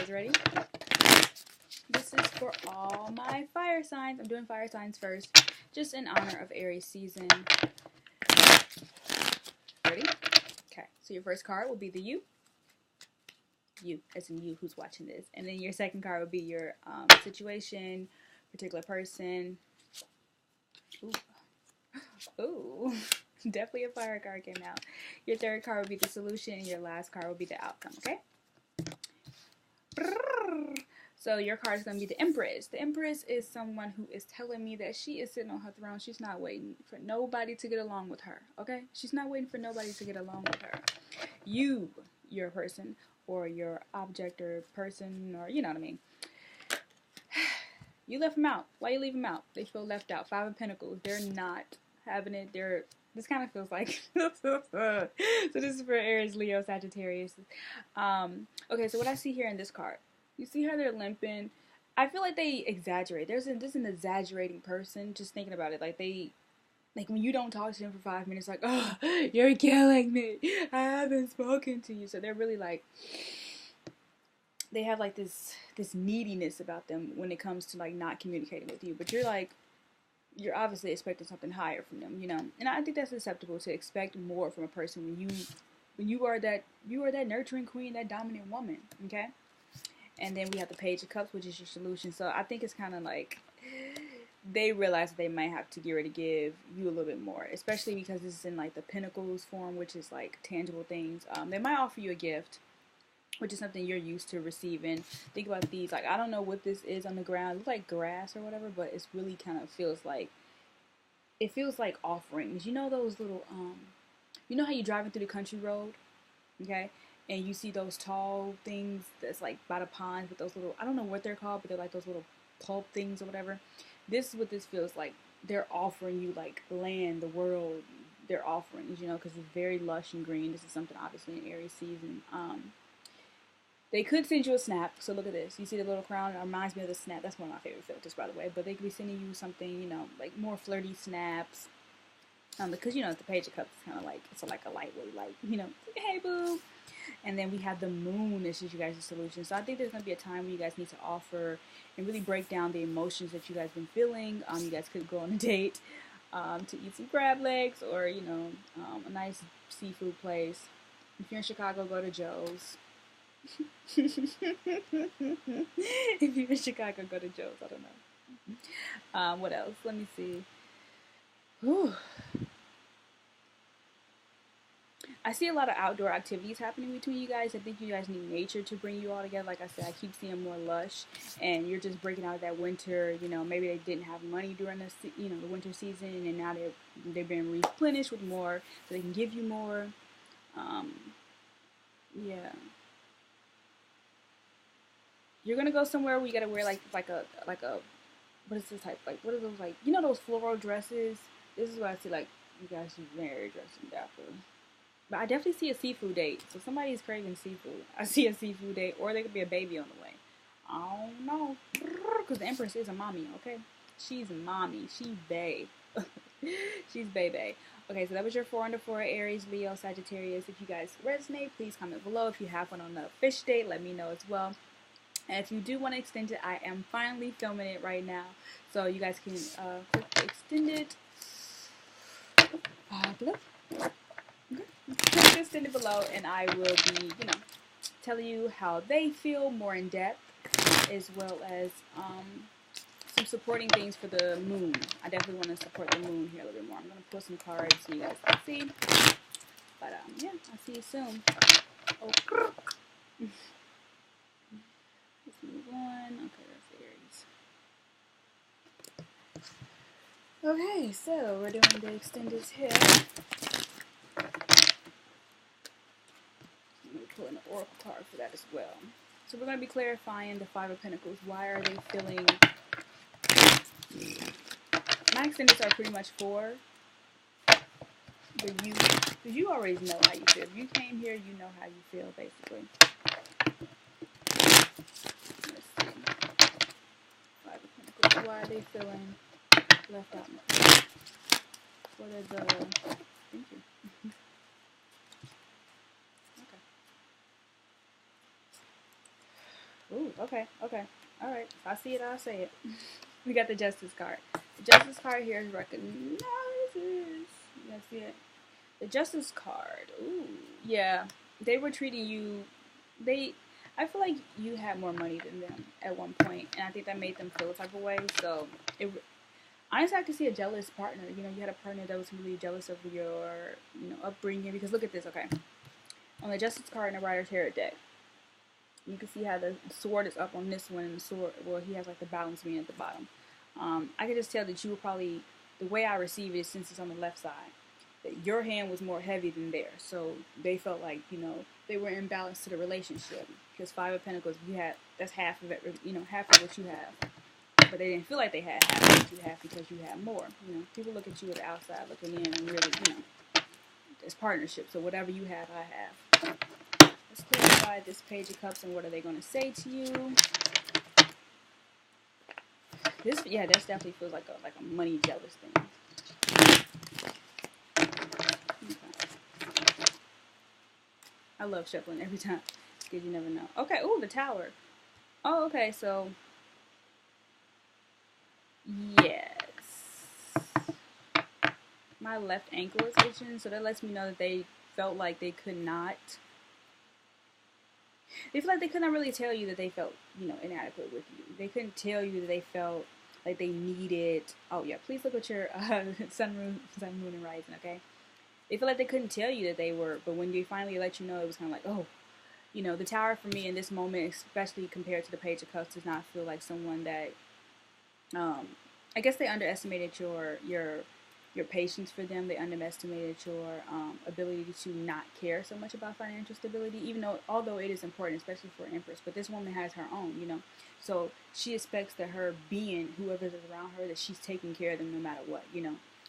guys ready? This is for all my fire signs. I'm doing fire signs first, just in honor of Aries season. Ready? Okay, so your first card will be the you. You, as in you who's watching this. And then your second card will be your situation, particular person. Ooh. Definitely a fire card came out. Your third card will be the solution, and your last card will be the outcome, okay? So your card is going to be the Empress. The Empress is someone who is telling me that she is sitting on her throne. She's not waiting for nobody to get along with her, okay? She's not waiting for nobody to get along with her. You, your person, or your object or person, or you know what I mean. You left them out. Why you leave them out? They feel left out. Five of Pentacles. They're not having it. This kind of feels like so this is for Aries, Leo, Sagittarius. Okay, so what I see here in this card, you see how they're limping. I feel like they exaggerate. There's an exaggerating person. Just thinking about it, like when you don't talk to them for 5 minutes, like, oh, you're killing me. I haven't spoken to you. So they're really like, they have like this neediness about them when it comes to like not communicating with you. But you're obviously expecting something higher from them, you know. And I think that's acceptable to expect more from a person when you are that nurturing queen, that dominant woman, okay? And then we have the Page of Cups, which is your solution. So I think it's kind of like they realize that they might have to get ready to give you a little bit more, especially because this is in like the Pentacles form, which is like tangible things. They might offer you a gift, which is something you're used to receiving. Think about these. Like, I don't know what this is on the ground. It looks like grass or whatever, but it's really kind of feels like offerings. You know those little, you know how you're driving through the country road, okay? And you see those tall things that's like by the ponds with those little, I don't know what they're called, but they're like those little pulp things or whatever. This is what this feels like. They're offering you like land, the world. They're offerings, you know, because it's very lush and green. This is something obviously in Aries season. They could send you a snap. So look at this. You see the little crown? It reminds me of the snap. That's one of my favorite filters, by the way. But they could be sending you something, you know, like more flirty snaps. Because, you know, the Page of Cups is kind of like, it's like a lightweight, like, you know, hey, boo. And then we have the moon. This is you guys' solution. So I think there's going to be a time where you guys need to offer and really break down the emotions that you guys been feeling. You guys could go on a date to eat some crab legs or, you know, a nice seafood place. If you're in Chicago, go to Joe's. If you're in Chicago, go to Joe's. I don't know. What else? Let me see. Whew. I see a lot of outdoor activities happening between you guys. I think you guys need nature to bring you all together. Like I said, I keep seeing more lush, and you're just breaking out of that winter. You know, maybe they didn't have money during the winter season, and now they've been replenished with more, so they can give you more. Yeah. You're gonna go somewhere where you gotta wear like a what is this type, like what are those, like, you know, those floral dresses? This is what I see, like you guys should very dressing dapper. But I definitely see a seafood date. So somebody's craving seafood. I see a seafood date, or there could be a baby on the way. I don't know, because the Empress is a mommy, okay? She's a mommy. She's bae. She's bae. Okay, so that was your 4 under 4 Aries, Leo, Sagittarius. If you guys resonate, please comment below. If you have one on the fish date, let me know as well. And if you do want to extend it, I am finally filming it right now. So you guys can click the extend it. Click extend it below, and I will be, you know, telling you how they feel more in depth, as well as some supporting things for the moon. I definitely want to support the moon here a little bit more. I'm going to pull some cards so you guys can see. But yeah, I'll see you soon. Oh. Let's move on. Okay, that's Aries. Okay, so we're doing the extended here. I'm going to pull an oracle card for that as well. So we're going to be clarifying the 5 of Pentacles. Why are they feeling... My extendeds are pretty much for you, because you already know how you feel. If you came here, you know how you feel, basically. Let's see. 5 of Pentacles. Why are they feeling left out? What are the... Thank you. Okay. Ooh, okay, okay. All right. If I see it, I'll say it. We got the Justice card. The Justice card here recognizes. You guys see it? The Justice card. Ooh, yeah. They were treating you. They. I feel like you had more money than them at one point, and I think that made them feel a type of way. So, honestly, I could see a jealous partner. You know, you had a partner that was really jealous of your, upbringing. Because look at this. Okay, on the Justice card in the Rider Tarot deck, you can see how the sword is up on this one, and the sword, well, he has like the balance being at the bottom. I could just tell that you were probably, the way I receive it, since it's on the left side, that your hand was more heavy than theirs. So they felt like, they were imbalanced to the relationship. Because Five of Pentacles, you had, that's half of it, half of what you have. But they didn't feel like they had half of what you have because you had more. People look at you at the outside looking in and really, it's partnership. So whatever you have, I have. Let's clarify this Page of Cups and what are they going to say to you. This, yeah, this definitely feels like a money jealous thing. Okay. I love shuffling every time because you never know. Okay, ooh, the Tower. Oh, okay, so yes. My left ankle is itching, so that lets me know that they felt like they could not. They feel like they could not really tell you that they felt, inadequate with you. They couldn't tell you that they felt like they needed. Oh yeah, please look at your sun, moon, and rising. Okay, they feel like they couldn't tell you that they were, but when they finally let you know, it was kind of like, oh, the Tower for me in this moment, especially compared to the Page of Cups, does not feel like someone that. I guess they underestimated your patience for them. They underestimated your ability to not care so much about financial stability, even though, although it is important, especially for an Empress. But this woman has her own. So she expects that her being, whoever is around her, that she's taking care of them no matter what.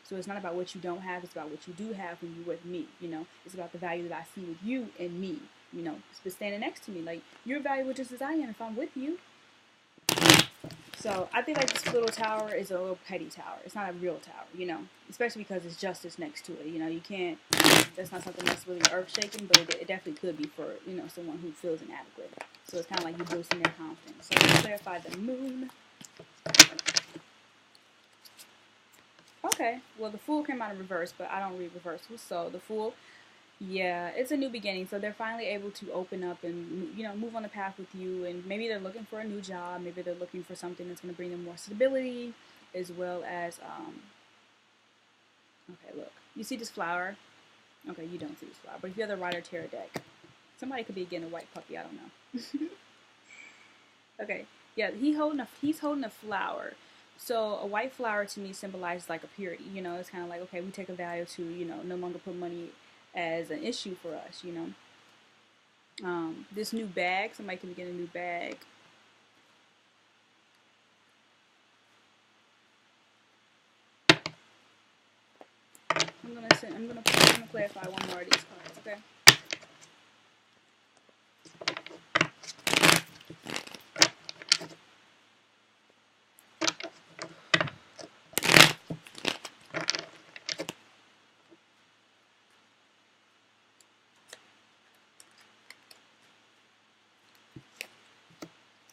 So it's not about what you don't have, it's about what you do have when you're with me. It's about the value that I see with you and me, it's standing next to me. Like, you're valuable just as I am if I'm with you. So I think like this little tower is a little petty tower. It's not a real tower, especially because it's justice next to it. You can't, that's not something that's really earth shaking, but it definitely could be for, someone who feels inadequate. So it's kind of like you boosting their confidence. So let's clarify the moon. Okay, well the Fool came out in reverse, but I don't read reversals. So the Fool, yeah, it's a new beginning. So they're finally able to open up and, move on the path with you. And maybe they're looking for a new job. Maybe they're looking for something that's going to bring them more stability, as well as, okay, look. You see this flower? Okay, you don't see this flower. But if you have the Rider Tarot deck, somebody could be getting a white puppy. I don't know. Okay, yeah, he's holding a flower. So a white flower to me symbolizes like a purity. It's kind of like, okay, we take a vow to, no longer put money as an issue for us. This new bag, somebody can get a new bag. I'm gonna clarify one more of these cards, okay?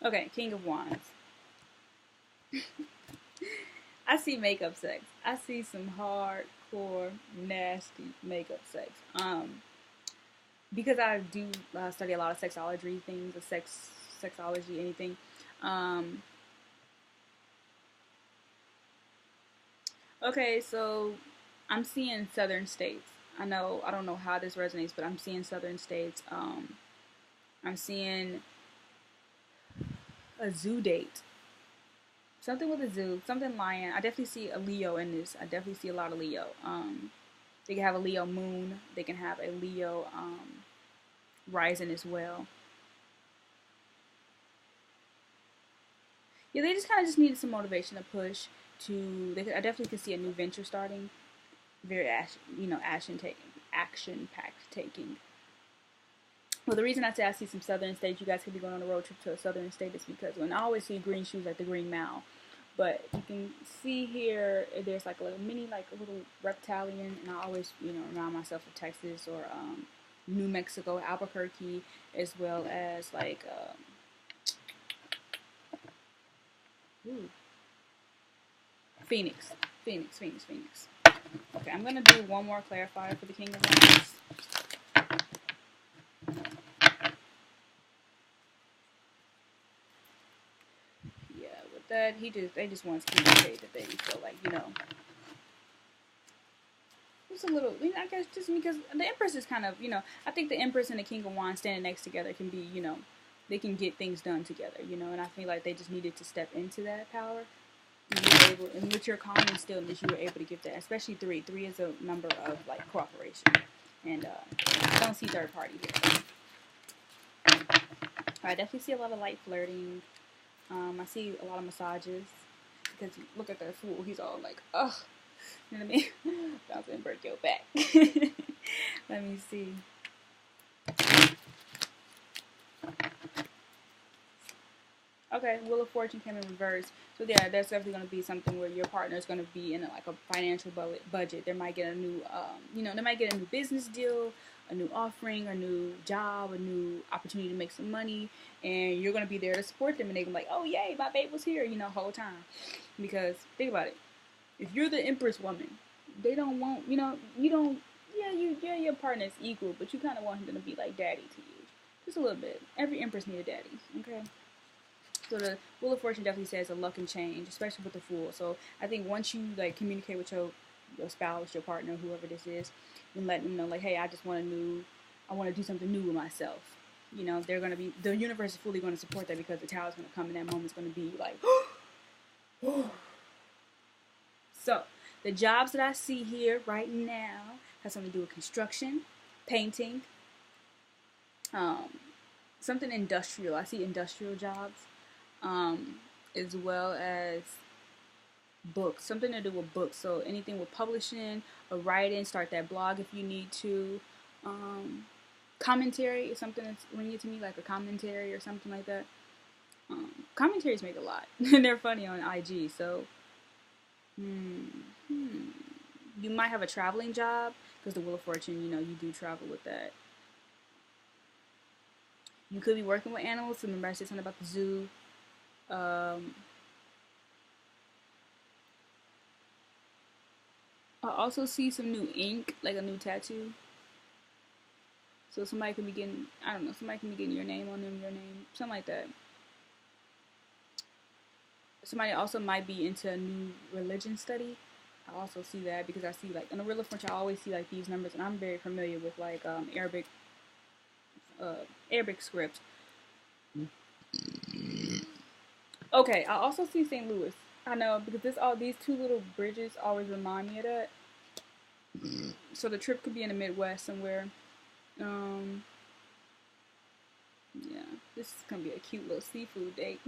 Okay, King of Wands. I see makeup sex. I see some hardcore, nasty makeup sex. Because I do study a lot of sexology things, sexology, anything. Okay, so I'm seeing southern states. I don't know how this resonates, but I'm seeing southern states. I'm seeing a zoo date. Something with a zoo, something lion. I definitely see a Leo in this. I definitely see a lot of Leo. They can have a Leo moon. They can have a Leo rising as well. Yeah, they just kind of just needed some motivation to push to. I definitely can see a new venture starting. Very action packed taking. Well, the reason I say I see some southern states, you guys could be going on a road trip to a southern state, is because when I always see green shoes like the Green Mile, but you can see here there's like a little reptilian, and I always remind myself of Texas or New Mexico, Albuquerque, as well as like Ooh. Phoenix. Phoenix, Phoenix, Phoenix. Okay, I'm going to do one more clarifier for the King of Wands. Yeah, with that, they just want to communicate that they feel like, you know, just a little, I guess just because the Empress is kind of, you know, I think the Empress and the King of Wands standing next together can be, you know, they can get things done together, you know, and I feel like they just needed to step into that power. And, you were able, and with your calm and stillness, you were able to give that, especially 3. 3 is a number of, like, cooperation. And I don't see third party here. I definitely see a lot of light flirting. I see a lot of massages. Because look at that fool. He's all like, ugh. You know what I mean? Bounce and break your back. Let me see. Okay, Wheel of Fortune came in reverse. So yeah, there's definitely going to be something where your partner is going to be in like a financial budget. They might get a new, you know, they might get a new business deal, a new offering, a new job, a new opportunity to make some money, and you're going to be there to support them, and they're going to be like, oh yay, my babe was here, you know, whole time. Because think about it, if you're the Empress woman, they don't want, you know, you don't, yeah, your partner is equal, but you kind of want him to be like daddy to you, just a little bit. Every Empress needs a daddy, okay? So the Wheel of Fortune definitely says a luck and change, especially with the Fool. So I think once you like communicate with your spouse, your partner, whoever this is, and let them know like, hey, I want to do something new with myself. You know, the universe is fully going to support that because the Tower is going to come and that moment's going to be like, So the jobs that I see here right now has something to do with construction, painting, something industrial. I see industrial jobs. As well as books, something to do with books. So anything with publishing or writing, start that blog if you need to. Commentary is something that's ringing to me, like a commentary or something like that. Commentaries make a lot, and they're funny on IG. So, you might have a traveling job because the Wheel of Fortune, you know, you do travel with that. You could be working with animals. So remember, I said something about the zoo. I also see some new ink, like a new tattoo. So somebody could be getting, I don't know, somebody can be getting your name on them, your name, something like that. Somebody also might be into a new religion study. I also see that because I see like in the Wheel of Fortune, I always see like these numbers, and I'm very familiar with like Arabic script. Okay, I also see St. Louis. I know because these two little bridges always remind me of that. So the trip could be in the Midwest somewhere. Yeah, this is gonna be a cute little seafood date.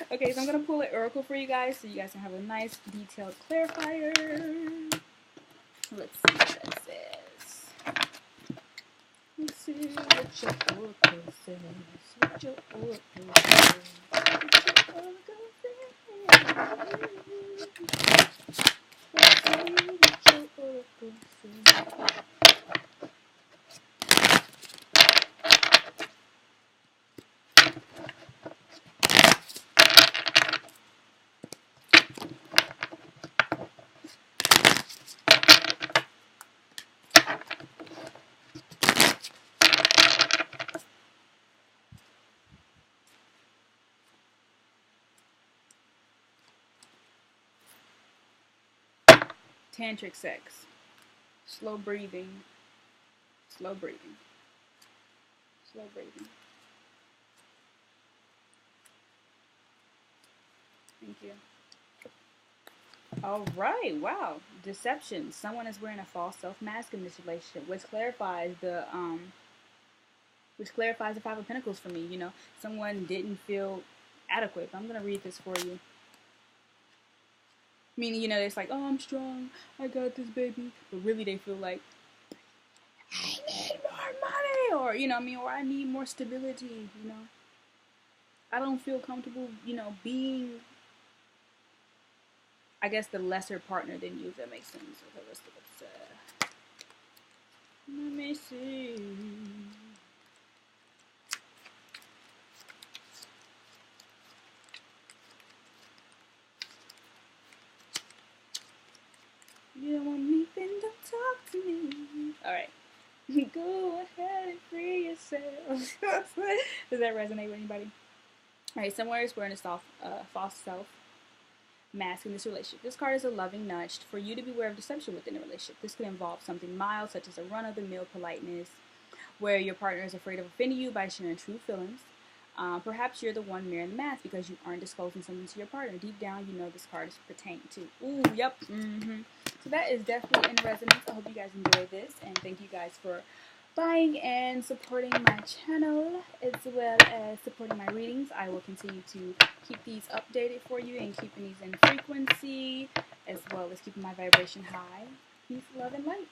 Okay, so I'm gonna pull an oracle for you guys so you guys can have a nice detailed clarifier. Let's see what that says. Let's see what your oracle says. What your oracle says. What your oracle says. Let's see what your oracle says. Tantric sex. Slow breathing. Slow breathing. Slow breathing. Thank you. All right. Wow. Deception. Someone is wearing a false self-mask in this relationship, which clarifies the Five of Pentacles for me. You know, someone didn't feel adequate. I'm gonna read this for you. Meaning, you know, it's like, oh, I'm strong. I got this, baby. But really, they feel like, I need more money, or you know, or I need more stability. You know, I don't feel comfortable. You know, being, I guess, the lesser partner than you. If that makes sense. Okay, let's look at that. Let me see. Does that resonate with anybody? All right, somewhere is wearing a false self mask in this relationship. This card is a loving nudge for you to beware of deception within a relationship. This could involve something mild, such as a run-of-the-mill politeness, where your partner is afraid of offending you by sharing true feelings. Perhaps you're the one wearing the mask because you aren't disclosing something to your partner. Deep down, you know this card is pertaining to. Ooh, yep. So that is definitely in resonance. I hope you guys enjoyed this, and thank you guys for buying and supporting my channel as well as supporting my readings. I will continue to keep these updated for you and keeping these in frequency as well as keeping my vibration high. Peace, love, and light.